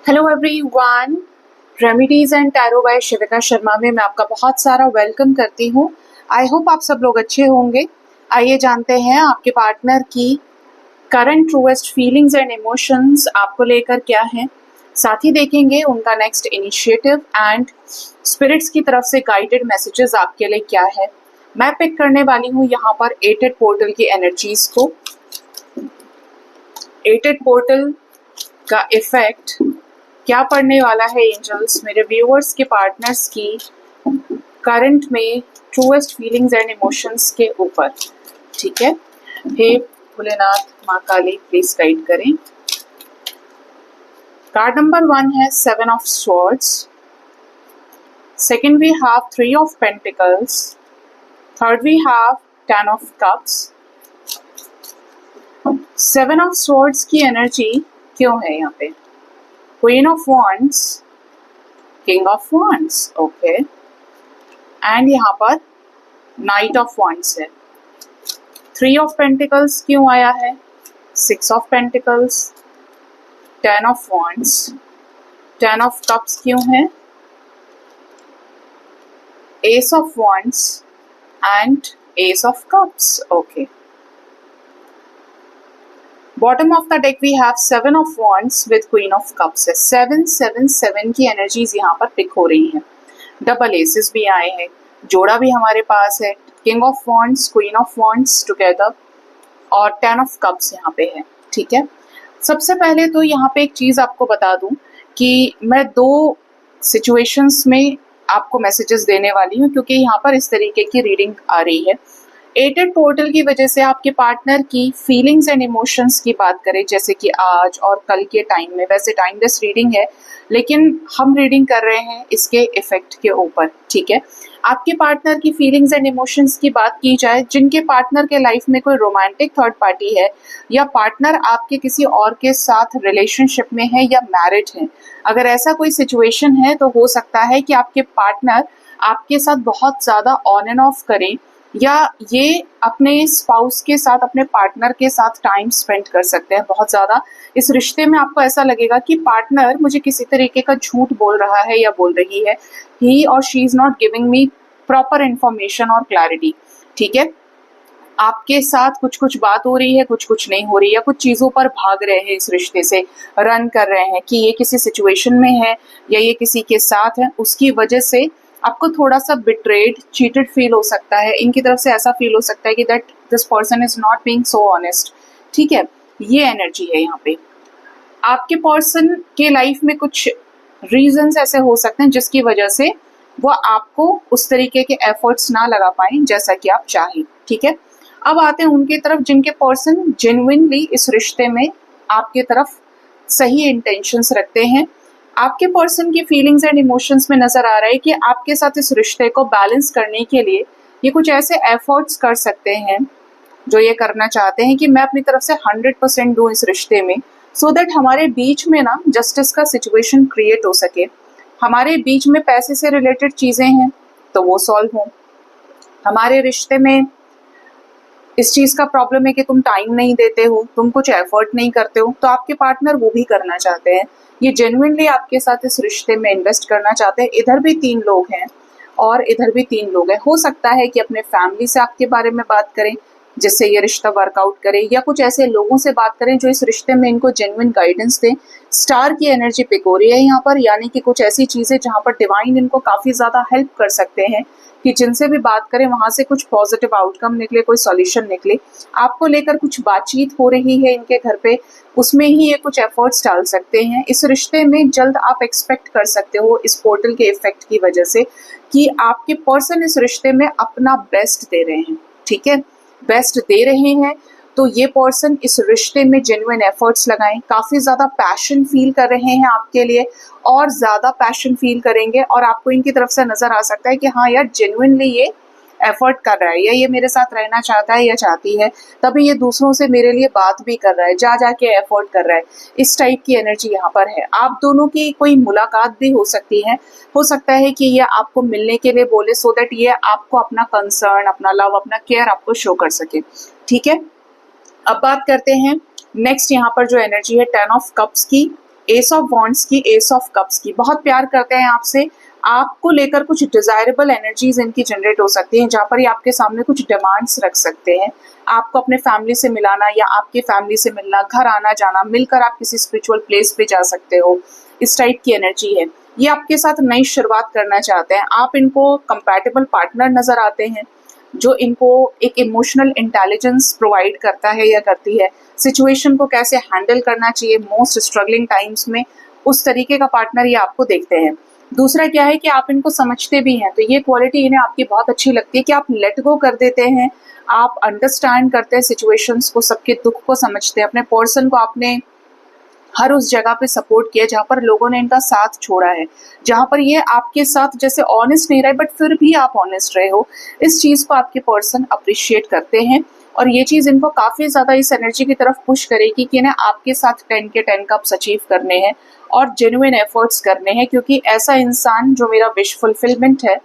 Hello everyone, remedies and tarot by Shivika Sharma में मैं आपका बहुत सारा वेलकम करती हूँ। आई होप आप सब लोग अच्छे होंगे। आइए जानते हैं आपके पार्टनर की current truest feelings and emotions आपको लेकर क्या है। साथ ही देखेंगे उनका नेक्स्ट इनिशिएटिव एंड स्पिरिट्स की तरफ से गाइडेड मैसेजेस आपके लिए क्या है। मैं पिक करने वाली हूँ यहाँ पर एटेड पोर्टल की एनर्जीज को। एटेड पोर्टल का इफेक्ट क्या पड़ने वाला है एंजल्स मेरे व्यूअर्स के पार्टनर्स की करंट में ट्रूएस्ट फीलिंग्स एंड इमोशंस के ऊपर। ठीक है, हे भोलेनाथ माँ काली प्लीज गाइड करें। कार्ड नंबर 1 है 7 of swords, second we have 3 of pentacles, third we have 10 of cups. 7 of swords की एनर्जी क्यों है यहाँ पे? Queen of Wands, King of Wands, okay, and यहाँ पर Knight of Wands है। 3 of Pentacles क्यों आया है? 6 of Pentacles, 10 of Wands, 10 of Cups क्यों है? Ace of Wands and Ace of Cups, okay. Bottom of the deck we have 7 of wands with queen of cups है। 7 की energies यहाँ पर पिक हो रही हैं। डबल एसेस भी आए हैं, जोड़ा भी हमारे पास है, king of wands, queen of wands together और 10 ऑफ कप्स यहाँ पे है। ठीक है, सबसे पहले तो यहाँ पे एक चीज आपको बता दूं कि मैं 2 सिचुएशंस में आपको मैसेजेस देने वाली हूँ, क्योंकि यहाँ पर इस तरीके की रीडिंग आ रही है। एटेड पोर्टल की वजह से आपके पार्टनर की फीलिंग्स एंड इमोशंस की बात करें, जैसे कि आज और कल के टाइम में, वैसे टाइमलेस रीडिंग है लेकिन हम रीडिंग कर रहे हैं इसके इफेक्ट के ऊपर। ठीक है, आपके पार्टनर की फीलिंग्स एंड इमोशंस की बात की जाए, जिनके पार्टनर के लाइफ में कोई रोमांटिक थर्ड पार्टी है या पार्टनर आपके किसी और के साथ रिलेशनशिप में है या मैरिड है, अगर ऐसा कोई सिचुएशन है तो हो सकता है कि आपके पार्टनर आपके साथ बहुत ज्यादा ऑन एंड ऑफ करें या ये अपने स्पाउस के साथ, अपने पार्टनर के साथ टाइम स्पेंड कर सकते हैं बहुत ज़्यादा। इस रिश्ते में आपको ऐसा लगेगा कि पार्टनर मुझे किसी तरीके का झूठ बोल रहा है या बोल रही है, ही और she is not giving me proper information और क्लैरिटी। ठीक है, आपके साथ कुछ कुछ बात हो रही है, कुछ कुछ नहीं हो रही, या कुछ चीज़ों पर भाग रहे हैं, इस रिश्ते से रन कर रहे हैं कि ये किसी सिचुएशन में है या ये किसी के साथ है, उसकी वजह से आपको थोड़ा सा बिट्रेड, चीटेड फील हो सकता है। इनकी तरफ से ऐसा फील हो सकता है कि that this person is not being so honest. ठीक है, ये एनर्जी है यहाँ पे। आपके पर्सन के लाइफ में कुछ रीजंस ऐसे हो सकते हैं जिसकी वजह से वो आपको उस तरीके के एफर्ट्स ना लगा पाए जैसा कि आप चाहें। ठीक है, अब आते हैं उनकी तरफ जिनके पर्सन जेन्युइनली इस रिश्ते में आपके तरफ सही इंटेंशंस रखते हैं। आपके पर्सन की फीलिंग्स एंड इमोशंस में नजर आ रहा है कि आपके साथ इस रिश्ते को बैलेंस करने के लिए ये कुछ ऐसे एफर्ट्स कर सकते हैं जो ये करना चाहते हैं कि मैं अपनी तरफ से 100% दूं इस रिश्ते में, सो दैट हमारे बीच में ना जस्टिस का सिचुएशन क्रिएट हो सके। हमारे बीच में पैसे से रिलेटेड चीजें हैं तो वो सॉल्व हो, हमारे रिश्ते में इस चीज का प्रॉब्लम है कि तुम टाइम नहीं देते हो, तुम कुछ एफर्ट नहीं करते हो, तो आपके पार्टनर वो भी करना चाहते हैं। ये जेन्युइनली आपके साथ इस रिश्ते में इन्वेस्ट करना चाहते हैं। इधर भी 3 लोग हैं और इधर भी 3 लोग हैं। हो सकता है कि अपने फैमिली से आपके बारे में बात करें जिससे ये रिश्ता वर्कआउट करे, या कुछ ऐसे लोगों से बात करें जो इस रिश्ते में इनको जेन्युइन गाइडेंस दें। स्टार की एनर्जी पिक हो रही है यहाँ पर, यानी कि कुछ ऐसी चीजें जहाँ पर डिवाइन इनको काफी ज्यादा हेल्प कर सकते हैं कि जिनसे भी बात करें वहां से कुछ पॉजिटिव आउटकम निकले, कोई सॉल्यूशन निकले। आपको लेकर कुछ बातचीत हो रही है इनके घर पे, उसमें ही ये कुछ एफर्ट्स डाल सकते हैं। इस रिश्ते में जल्द आप एक्सपेक्ट कर सकते हो इस पोर्टल के इफेक्ट की वजह से कि आपके पर्सन इस रिश्ते में अपना बेस्ट दे रहे हैं। ठीक है, बेस्ट दे रहे हैं तो ये पर्सन इस रिश्ते में जेन्युइन एफर्ट्स लगाएं, काफी ज्यादा पैशन फील कर रहे हैं आपके लिए और ज्यादा पैशन फील करेंगे, और आपको इनकी तरफ से नजर आ सकता है कि हाँ यार जेन्युइनली ये एफर्ट कर रहा है या ये मेरे साथ रहना चाहता है या चाहती है, तभी ये दूसरों से मेरे लिए बात भी कर रहा है, जा जाके एफर्ट कर रहा है। इस टाइप की एनर्जी यहाँ पर है। आप दोनों की कोई मुलाकात भी हो सकती है, हो सकता है कि ये आपको मिलने के लिए बोले सो दैट ये आपको अपना कंसर्न, अपना लव, अपना केयर आपको शो कर सके। ठीक है, अब बात करते हैं नेक्स्ट यहाँ पर जो एनर्जी है 10 ऑफ कप्स की। एस ऑफ वॉन्ड्स की, एस ऑफ कप्स की, बहुत प्यार करते हैं आपसे, आपको लेकर कुछ डिजायरेबल एनर्जीज इनकी जनरेट हो सकती हैं, जहाँ पर ये आपके सामने कुछ डिमांड्स रख सकते हैं, आपको अपने फैमिली से मिलाना या आपकी फैमिली से मिलना, घर आना जाना, मिलकर आप किसी स्पिरिचुअल प्लेस पे जा सकते हो, इस टाइप की एनर्जी है। ये आपके साथ नई शुरुआत करना चाहते हैं, आप इनको कंपैटिबल पार्टनर नजर आते हैं जो इनको एक इमोशनल इंटेलिजेंस प्रोवाइड करता है या करती है, सिचुएशन को कैसे हैंडल करना चाहिए मोस्ट स्ट्रगलिंग टाइम्स में, उस तरीके का पार्टनर ये आपको देखते हैं। दूसरा क्या है कि आप इनको समझते भी हैं, तो ये क्वालिटी इन्हें आपकी बहुत अच्छी लगती है कि आप लेट गो कर देते हैं, आप अंडरस्टैंड करते हैं सिचुएशंस को, सबके दुख को समझते हैं। अपने पर्सन को आपने हर उस जगह पे सपोर्ट किया जहाँ पर लोगों ने इनका साथ छोड़ा है, जहाँ पर ये आपके साथ जैसे ऑनेस्ट नहीं रहे बट फिर भी आप ऑनेस्ट रहे हो, इस चीज को आपके पर्सन अप्रिशिएट करते हैं। और ये चीज इनको काफी ज्यादा इस एनर्जी की तरफ पुश करेगी कि इन्हें आपके साथ 10 के 10 कप्स अचीव करने हैं और जेन्युइन एफर्ट्स करने हैं, क्योंकि ऐसा इंसान जो मेरा विश फुलफिलमेंट है,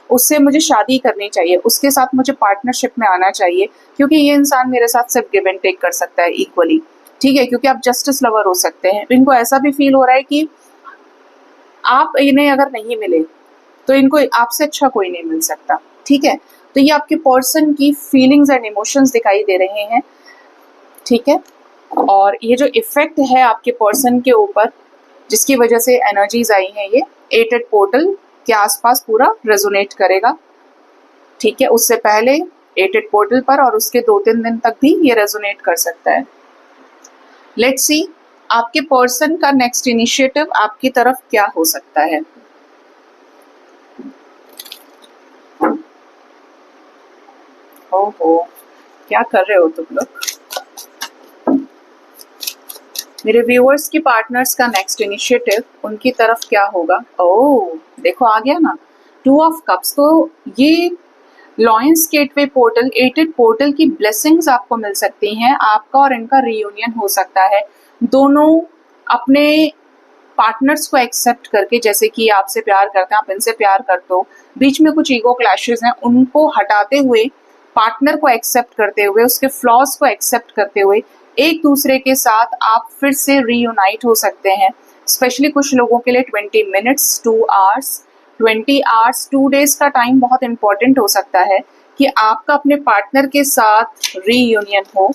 उससे मुझे शादी करनी चाहिए, उसके साथ मुझे पार्टनरशिप में आना चाहिए, क्योंकि ये इंसान मेरे साथ सिर्फ गिव एंड टेक कर सकता है इक्वली, ठीक है, क्योंकि आप जस्टिस लवर हो सकते हैं। इनको ऐसा भी फील हो रहा है कि आप इन्हें अगर नहीं मिले तो इनको आपसे अच्छा कोई नहीं मिल सकता, ठीक है। तो ये आपके पर्सन की फीलिंग्स एंड इमोशंस दिखाई दे रहे हैं, ठीक है। और ये जो इफेक्ट है आपके पर्सन के ऊपर जिसकी वजह से एनर्जीज आई हैं, ये 8 पोर्टल के आसपास पूरा रेजोनेट करेगा, ठीक है। उससे पहले 8 पोर्टल पर और उसके 2-3 दिन तक भी ये रेजोनेट कर सकता है। लेट्स सी आपके पर्सन का नेक्स्ट इनिशिएटिव आपकी तरफ क्या हो सकता है। ओहो, क्या कर रहे हो तुम लोग? मेरे व्यूअर्स की पार्टनर्स का नेक्स्ट इनिशिएटिव उनकी तरफ क्या होगा? ओह देखो आ गया ना, 2 ऑफ कप्स। तो ये लॉयंस गेटवे पोर्टल, 8 पोर्टल की ब्लेसिंग्स आपको मिल सकती हैं, आपका और इनका रियूनियन हो सकता है। दोनों अपने पार्टनर्स को एक्सेप्ट करके, जैसे कि आपसे प्यार करते हैं, आप इनसे प्यार करते हो, बीच में कुछ ईगो क्लैशेस हैं, उनको हटाते हुए, पार्टनर को एक्सेप्ट करते हुए, उसके फ्लॉज को एक्सेप्ट करते हुए एक दूसरे के साथ आप फिर से रीयूनाइट हो सकते हैं। स्पेशली कुछ लोगों के लिए 20 मिनट्स 2 आवर्स 20 आवर्स 2 डेज का टाइम बहुत इंपॉर्टेंट हो सकता है कि आपका अपने पार्टनर के साथ रीयूनियन हो,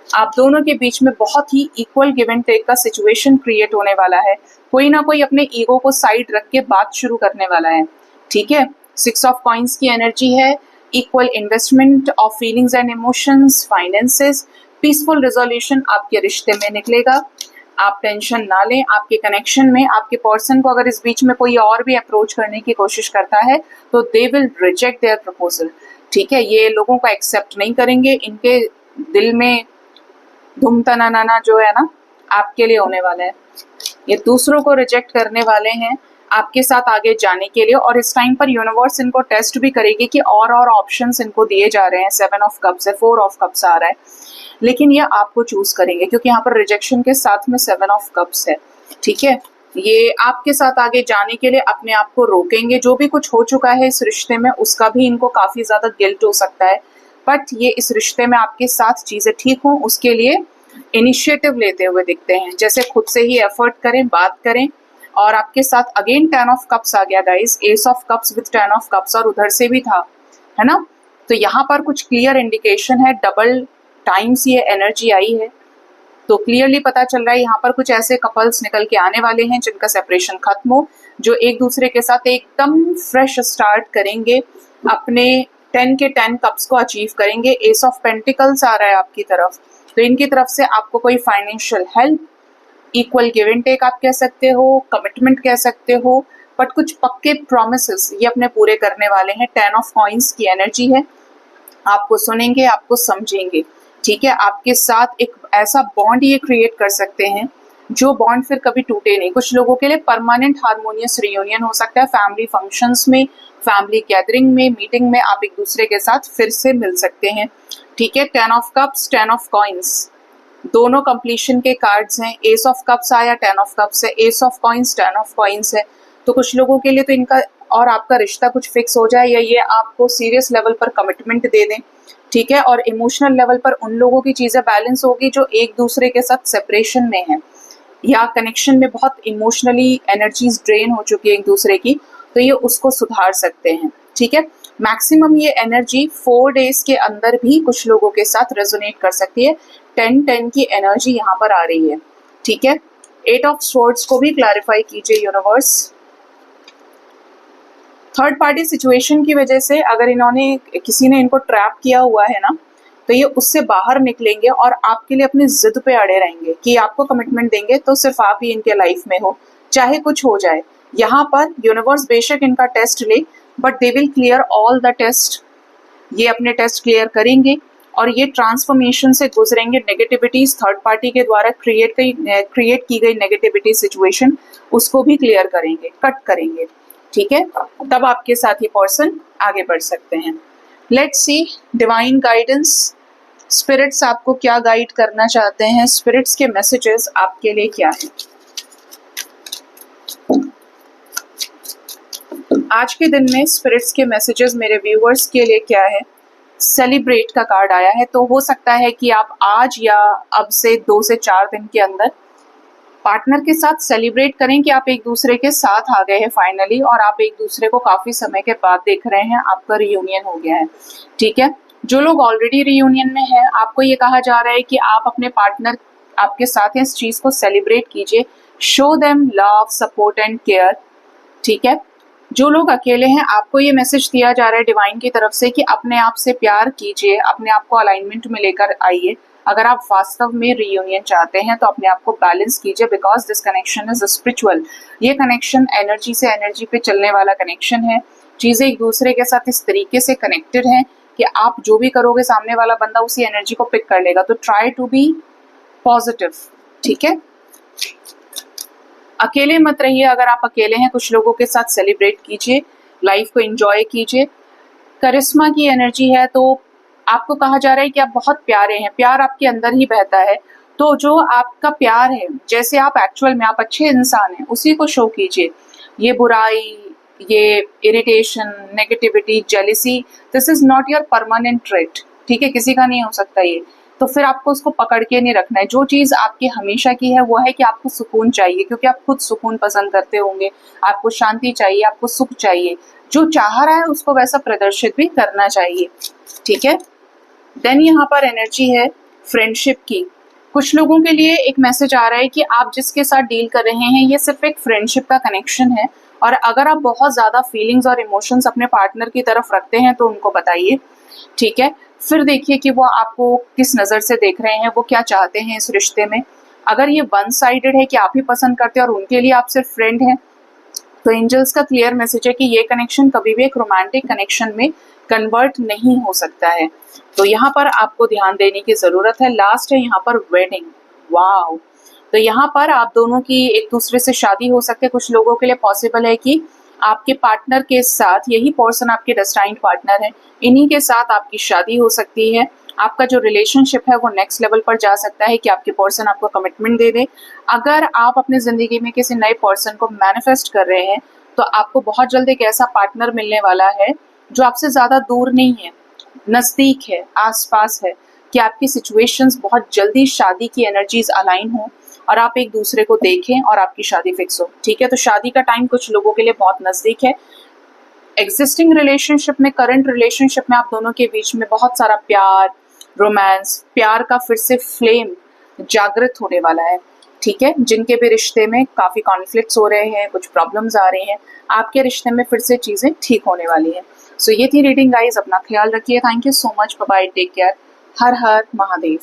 आप दोनों के बीच में बहुत ही इक्वल गिव एंड टेक का सिचुएशन क्रिएट होने वाला है। कोई ना कोई अपने ईगो को साइड रख के बात शुरू करने वाला है, ठीक है। 6 ऑफ कॉइंस की एनर्जी है, equal investment of feelings and emotions, finances, peaceful resolution आपके रिश्ते में निकलेगा। आप टेंशन ना लें, आपके कनेक्शन में आपके पर्सन को अगर इस बीच में कोई और भी अप्रोच करने की कोशिश करता है तो they will reject their proposal, ठीक है। ये लोगों को एक्सेप्ट नहीं करेंगे, इनके दिल में धूम तनाना जो है ना आपके लिए होने वाला है, ये दूसरों को रिजेक्ट करने वाले हैं आपके साथ आगे जाने के लिए। और इस टाइम पर यूनिवर्स इनको टेस्ट भी करेगी कि और ऑप्शंस इनको दिए जा रहे हैं। 7 ऑफ कप्स है, 4 ऑफ कप्स आ रहा है, लेकिन ये आपको चूज करेंगे क्योंकि यहाँ पर रिजेक्शन के साथ में 7 ऑफ कप्स है, ठीक है। ये आपके साथ आगे जाने के लिए अपने आप को रोकेंगे, जो भी कुछ हो चुका है इस रिश्ते में उसका भी इनको काफी ज्यादा गिल्ट हो सकता है, बट ये इस रिश्ते में आपके साथ चीजें ठीक हों उसके लिए इनिशिएटिव लेते हुए दिखते हैं, जैसे खुद से ही एफर्ट करें, बात करें। और आपके साथ अगेन 10 ऑफ कप्स आ गया guys, S of cups with 10 of cups, और उधर से भी था, है ना। तो यहाँ पर कुछ क्लियर इंडिकेशन है, डबल टाइम्स ये एनर्जी आई है, तो क्लियरली पता चल रहा है यहाँ पर कुछ ऐसे कपल्स निकल के आने वाले हैं जिनका सेपरेशन खत्म हो, जो एक दूसरे के साथ एकदम फ्रेश स्टार्ट करेंगे, अपने 10 के 10 कप्स को अचीव करेंगे। एस ऑफ पेंटिकल्स आ रहा है आपकी तरफ, तो इनकी तरफ से आपको कोई financial help, equal give and take आप कह सकते हो, कमिटमेंट कह सकते हो, बट कुछ पक्के प्रॉमिसेस ये अपने पूरे करने वाले हैं। 10 ऑफ कॉइंस की एनर्जी है, आपको सुनेंगे, आपको समझेंगे, ठीक है। आपके साथ एक ऐसा बॉन्ड ये क्रिएट कर सकते हैं जो बॉन्ड फिर कभी टूटे नहीं। कुछ लोगों के लिए परमानेंट हार्मोनियस रियूनियन हो सकता है, फैमिली फंक्शंस में, फैमिली गैदरिंग में, मीटिंग में आप एक दूसरे के साथ फिर से मिल सकते हैं, ठीक है। 10 ऑफ कप्स 10 ऑफ कॉइंस दोनों कंप्लीशन के कार्ड्स हैं। एस ऑफ कप्स आया, 10 ऑफ कप्स है, S of coins 10 of coins है। तो कुछ लोगों के लिए तो इनका और आपका रिश्ता कुछ फिक्स हो जाए या ये आपको सीरियस लेवल पर कमिटमेंट दे दें, ठीक है। और इमोशनल लेवल पर उन लोगों की चीजें बैलेंस होगी जो एक दूसरे के साथ सेपरेशन में है, या कनेक्शन में बहुत इमोशनली एनर्जीज ड्रेन हो चुकी है एक दूसरे की, तो ये उसको सुधार सकते हैं। ठीक है, मैक्सिमम ये एनर्जी 4 डेज के अंदर भी कुछ लोगों के साथ रेजोनेट कर सकती है। 10-10 की एनर्जी यहाँ पर आ रही है। ठीक है, 8 ऑफ स्वॉर्ड्स को भी क्लैरिफाई कीजिए यूनिवर्स। थर्ड पार्टी सिचुएशन की वजह से अगर किसी ने इनको ट्रैप किया हुआ है ना, तो ये उससे बाहर निकलेंगे और आपके लिए अपनी जिद पे अड़े रहेंगे कि आपको कमिटमेंट देंगे तो सिर्फ आप ही इनके लाइफ में हो, चाहे कुछ हो जाए। यहाँ पर यूनिवर्स बेशक इनका टेस्ट ले, but they will clear all the test. ये अपने टेस्ट क्लियर करेंगे और ये ट्रांसफॉर्मेशन से गुजरेंगे। नेगेटिविटीज थर्ड पार्टी के द्वारा क्रिएट की गई नेगेटिविटी सिचुएशन, उसको भी क्लियर करेंगे, कट करेंगे। ठीक है, तब आपके साथ ये पर्सन आगे बढ़ सकते हैं। Let's see divine guidance, spirits आपको क्या गाइड करना चाहते हैं, स्पिरिट्स के मैसेजेस आपके लिए क्या है। आज के दिन में स्पिरिट्स के मैसेजेस मेरे व्यूअर्स के लिए क्या है। सेलिब्रेट का कार्ड आया है, तो हो सकता है कि आप आज या अब से 2 से 4 दिन के अंदर पार्टनर के साथ सेलिब्रेट करें कि आप एक दूसरे के साथ आ गए हैं फाइनली, और आप एक दूसरे को काफी समय के बाद देख रहे हैं, आपका रियूनियन हो गया है। ठीक है, जो लोग ऑलरेडी रियूनियन में हैं, आपको ये कहा जा रहा है कि आप अपने पार्टनर आपके साथ हैं, इस चीज को सेलिब्रेट कीजिए। Show them love, support and care. ठीक है, जो लोग अकेले हैं, आपको ये मैसेज दिया जा रहा है डिवाइन की तरफ से कि अपने आप से प्यार कीजिए, अपने आप को अलाइनमेंट में लेकर आइए। अगर आप वास्तव में रियूनियन चाहते हैं तो अपने आप को बैलेंस कीजिए, because this connection is spiritual. ये कनेक्शन एनर्जी से एनर्जी पे चलने वाला कनेक्शन है। चीजें एक दूसरे के साथ इस तरीके से कनेक्टेड हैं कि आप जो भी करोगे सामने वाला बंदा उसी एनर्जी को पिक कर लेगा। तो ट्राई टू बी पॉजिटिव। ठीक है, अकेले मत रहिए। अगर आप अकेले हैं, कुछ लोगों के साथ सेलिब्रेट कीजिए, लाइफ को एंजॉय कीजिए। करिश्मा की एनर्जी है, तो आपको कहा जा रहा है कि आप बहुत प्यारे हैं, प्यार आपके अंदर ही बहता है। तो जो आपका प्यार है, जैसे आप एक्चुअल में आप अच्छे इंसान हैं, उसी को शो कीजिए। ये बुराई, ये irritation, negativity, jealousy, this is not your permanent trait. ठीक है, किसी का नहीं हो सकता ये। तो फिर आपको उसको पकड़ के नहीं रखना है। जो चीज आपकी हमेशा की है वो है कि आपको सुकून चाहिए, क्योंकि आप खुद सुकून पसंद करते होंगे। आपको शांति चाहिए, आपको सुख चाहिए। जो चाह रहा है उसको वैसा प्रदर्शित भी करना चाहिए। ठीक है, देन यहाँ पर एनर्जी है फ्रेंडशिप की। कुछ लोगों के लिए एक मैसेज आ रहा है कि आप जिसके साथ डील कर रहे हैं ये सिर्फ एक फ्रेंडशिप का कनेक्शन है, और अगर आप बहुत ज्यादा फीलिंग्स और इमोशंस अपने पार्टनर की तरफ रखते हैं तो उनको बताइए। ठीक है, फिर देखिए कि वो आपको किस नजर से देख रहे हैं, वो क्या चाहते हैं इस रिश्ते में। अगर ये वन साइडेड है कि आप ही पसंद करते हैं और उनके लिए आप सिर्फ फ्रेंड हैं, तो एंजल्स का क्लियर मैसेज है कि ये कनेक्शन कभी भी एक रोमांटिक कनेक्शन में कन्वर्ट नहीं हो सकता है। तो यहाँ पर आपको ध्यान देने की जरूरत है। लास्ट है यहाँ पर वेडिंग। वाव, तो यहाँ पर आप दोनों की एक दूसरे से शादी हो सकती है। कुछ लोगों के लिए पॉसिबल है कि आपके पार्टनर के साथ, यही पर्सन आपके डेस्टाइन्ड पार्टनर है, इन्हीं के साथ आपकी शादी हो सकती है। आपका जो रिलेशनशिप है वो नेक्स्ट लेवल पर जा सकता है कि आपके पर्सन आपको कमिटमेंट दे दे। अगर आप अपने जिंदगी में किसी नए पर्सन को मैनिफेस्ट कर रहे हैं, तो आपको बहुत जल्द एक ऐसा पार्टनर मिलने वाला है जो आपसे ज्यादा दूर नहीं है, नजदीक है, आसपास है, कि आपकी सिचुएशंस बहुत जल्दी शादी की एनर्जीज अलाइन हो और आप एक दूसरे को देखें और आपकी शादी फिक्स हो। ठीक है, तो शादी का टाइम कुछ लोगों के लिए बहुत नजदीक है। एग्जिस्टिंग रिलेशनशिप में, करंट रिलेशनशिप में आप दोनों के बीच में बहुत सारा प्यार, रोमांस, प्यार का फिर से फ्लेम जागृत होने वाला है। ठीक है, जिनके भी रिश्ते में काफी कॉन्फ्लिक्ट्स हो रहे हैं, कुछ प्रॉब्लम्स आ रही हैं, आपके रिश्ते में फिर से चीजें ठीक होने वाली है। सो ये थी रीडिंग गाइस, अपना ख्याल रखिए। Thank you so much, bye bye, take care. हर हर महादेव।